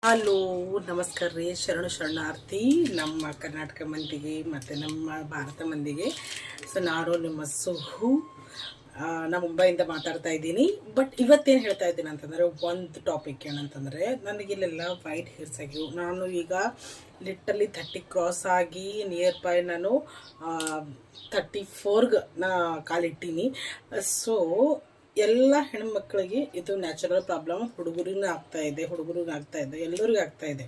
Hello, ನಮಸ್ಕಾರ ರೀ. ಶರಣಾರ್ಥಿ ನಮ್ಮ ಕರ್ನಾಟಕ ಮಂದಿಗೆ ಮತ್ತು ನಮ್ಮ ಭಾರತ ಮಂದಿಗೆ. ಸೊ ನಾನು ನಿಮ್ಮ ಸುಹು ನಾನು ಮುಂಬೈಯಿಂದ ಮಾತಾಡ್ತಾ ಇದ್ದೀನಿ. ಬಟ್ ಇವತ್ತೇನು ಹೇಳ್ತಾ ಇದ್ದೀನಿ ಅಂತಂದರೆ, ಒಂದು ಟಾಪಿಕ್ ಏನಂತಂದರೆ, ನನಗಿಲ್ಲೆಲ್ಲ ವೈಟ್ ಹೇರ್ಸ್ ಆಗಿವು. ನಾನು ಈಗ ಲಿಟ್ರಲಿ 30 ಕ್ರಾಸ್ ಆಗಿ ನಿಯರ್ ಬೈ ನಾನು 34ಗೆ ಕಾಲಿಟ್ಟೀನಿ. ಸೊ ಎಲ್ಲ ಹೆಣ್ಮಕ್ಳಿಗೆ ಇದು ನ್ಯಾಚುರಲ್ ಪ್ರಾಬ್ಲಮ್. ಹುಡುಗರಿಗೂ ಆಗ್ತಾಯಿದೆ, ಎಲ್ಲರಿಗೂ ಆಗ್ತಾಯಿದೆ.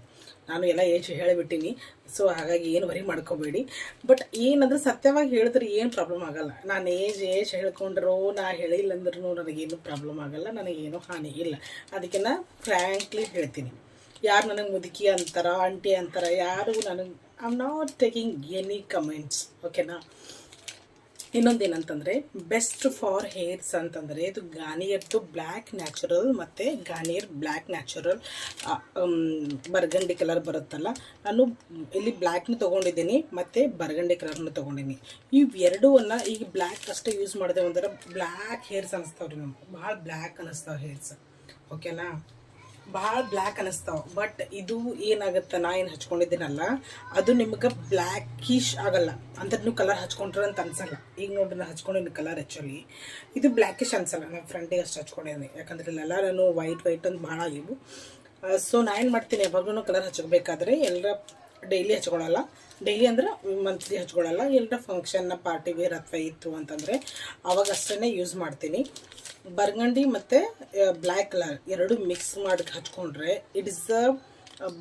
ನಾನು ಎಲ್ಲ ಏಜ್ ಹೇಳಿಬಿಟ್ಟಿನಿ. ಸೊ ಹಾಗಾಗಿ ಏನು ವರಿ ಮಾಡ್ಕೋಬೇಡಿ. ಬಟ್ ಏನಂದ್ರೆ ಸತ್ಯವಾಗಿ ಹೇಳಿದ್ರೆ ಏನು ಪ್ರಾಬ್ಲಮ್ ಆಗಲ್ಲ. ನಾನು ಏಜ್ ಹೇಳ್ಕೊಂಡ್ರು, ನಾ ಹೇಳಿಲ್ಲ ಅಂದ್ರೂ ನನಗೇನು ಪ್ರಾಬ್ಲಮ್ ಆಗಲ್ಲ, ನನಗೇನು ಹಾನಿ ಇಲ್ಲ. ಅದಕ್ಕೆ ನಾ ಫ್ರ್ಯಾಂಕ್ಲಿ ಹೇಳ್ತೀನಿ. ಯಾರು ನನಗೆ ಮುದುಕಿ ಅಂತಾರ, ಆಂಟಿ ಅಂತಾರ, ಯಾರು ನನಗೆ I am not taking any comments. ಓಕೆನಾ. ಇನ್ನೊಂದೇನಂತಂದರೆ, ಬೆಸ್ಟ್ ಫಾರ್ ಹೇರ್ಸ್ ಅಂತಂದರೆ ಇದು ಗಾರ್ನಿಯರ್ದು ಬ್ಲ್ಯಾಕ್ ನ್ಯಾಚುರಲ್ ಮತ್ತು ಗಾರ್ನಿಯರ್ ಬ್ಲ್ಯಾಕ್ ನ್ಯಾಚುರಲ್ ಬರ್ಗಂಡಿ ಕಲರ್ ಬರುತ್ತಲ್ಲ, ನಾನು ಇಲ್ಲಿ ಬ್ಲ್ಯಾಕ್ನ ತೊಗೊಂಡಿದ್ದೀನಿ ಮತ್ತು ಬರ್ಗಂಡಿ ಕಲರ್ನ ತೊಗೊಂಡಿನಿ. ಇವೆರಡೂವನ್ನು ಈಗ ಬ್ಲ್ಯಾಕ್ ಅಷ್ಟೇ ಯೂಸ್ ಮಾಡಿದೆ ಅಂದ್ರೆ ಬ್ಲ್ಯಾಕ್ ಹೇರ್ಸ್ ಅನ್ನಿಸ್ತಾವ್ರಿ. ನಮ್ಗೆ ಭಾಳ ಬ್ಲ್ಯಾಕ್ ಅನ್ನಿಸ್ತಾವೆ ಹೇರ್ಸ್. ಓಕೆನಾ, ಭಾಳ ಬ್ಲ್ಯಾಕ್ ಅನ್ನಿಸ್ತಾವೆ. ಬಟ್ ಇದು ಏನಾಗುತ್ತೆ, ನಾ ಏನು ಹಚ್ಕೊಂಡಿದ್ದೀನಲ್ಲ ಅದು ನಿಮ್ಗೆ ಬ್ಲ್ಯಾಕಿಶ್ ಆಗಲ್ಲ. ಅಂದ್ರೆ ನೀವು ಕಲರ್ ಹಚ್ಕೊಂಡ್ರೆ ಅಂತ ಅನ್ಸಲ್ಲ. ಈಗ ನೋಡ್ರಿ, ನಾನು ಹಚ್ಕೊಂಡಿದ್ದೀನಿ ಕಲರ್ ಆ್ಯಕ್ಚುಲಿ ಇದು ಬ್ಲ್ಯಾಕಿಶ್ ಅನ್ಸಲ್ಲ. ನನ್ನ ಫ್ರೆಂಡಿಗೆ ಅಷ್ಟು ಹಚ್ಕೊಂಡಿದ್ದೀನಿ, ಯಾಕಂದ್ರೆ ಇಲ್ಲೆಲ್ಲ ನಾನು ವೈಟ್ ಅಂತ ಭಾಳ ಆಗಿವು. ಸೊ ನಾ ಏನು ಮಾಡ್ತೀನಿ, ಯಾವಾಗಲೂ ಕಲರ್ ಹಚ್ಕೋಬೇಕಾದ್ರೆ ಎಲ್ಲರ ಡೈಲಿ ಹಚ್ಕೊಳ್ಳಲ್ಲ. ಡೈಲಿ ಅಂದ್ರೆ ಮಂತ್ಲಿ ಹಚ್ಕೊಳ್ಳಲ್ಲ. ಎಲ್ಲರ ಫಂಕ್ಷನ್ನ ಪಾರ್ಟಿ ವೇರ್ ಅಥವಾ ಇತ್ತು ಅಂತಂದರೆ ಅವಾಗ ಅಷ್ಟೇ ಯೂಸ್ ಮಾಡ್ತೀನಿ. ಬರ್ಗಂಡಿ ಮತ್ತು ಬ್ಲ್ಯಾಕ್ ಕಲರ್ ಎರಡು ಮಿಕ್ಸ್ ಮಾಡಿ ಹಚ್ಕೊಂಡ್ರೆ ಇಟ್ ಇಸ್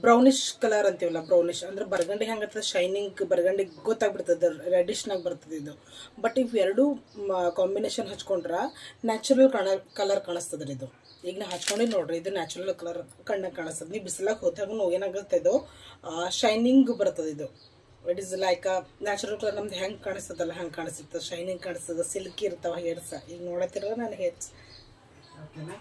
ಬ್ರೌನಿಷ್ ಕಲರ್ ಅಂತೀವಲ್ಲ, ಬ್ರೌನಿಷ್ ಅಂದರೆ ಬರ್ಗಂಡಿ ಹೆಂಗತ್ತದ, ಶೈನಿಂಗ್ ಬರ್ಗಂಡಿ ಗೊತ್ತಾಗ್ಬಿಡ್ತದೆ, ರೆಡಿಶ್ನಾಗ ಬರ್ತದೆ ಇದು. ಬಟ್ ಇವೆರಡು ಕಾಂಬಿನೇಷನ್ ಹಚ್ಕೊಂಡ್ರೆ ನ್ಯಾಚುರಲ್ ಕಲರ್ ಕಾಣಿಸ್ತದೆ ಇದು. ಈಗ ನಾ ಹಚ್ಕೊಂಡು ನೋಡ್ರಿ, ಇದು ನ್ಯಾಚುರಲ್ ಕಲರ್ ಕಣ್ಣಾಗ ಕಾಣಿಸ್ತದೆ. ನೀವು ಬಿಸಿಲಾಗ ಹೋದಾಗ ಏನಾಗುತ್ತೆ, ಇದು ಶೈನಿಂಗ್ ಬರ್ತದೆ. ಇದು it is like natural colour ನಮ್ದು ಹೆಂಗೆ ಕಾಣಿಸ್ತದಲ್ಲ ಹಂಗೆ ಕಾಣಿಸುತ್ತೆ, ಶೈನಿಂಗ್ ಕಾಣಿಸ್ತದೆ, ಸಿಲ್ಕಿ ಇರ್ತಾವೆ ಹೇರ್ಸ್. ಈಗ ನೋಡತ್ತಿರ ನಾನು ಹೇರ್ಸ್. ಓಕೆನಾ.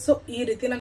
ಸೊ ಈ ರೀತಿ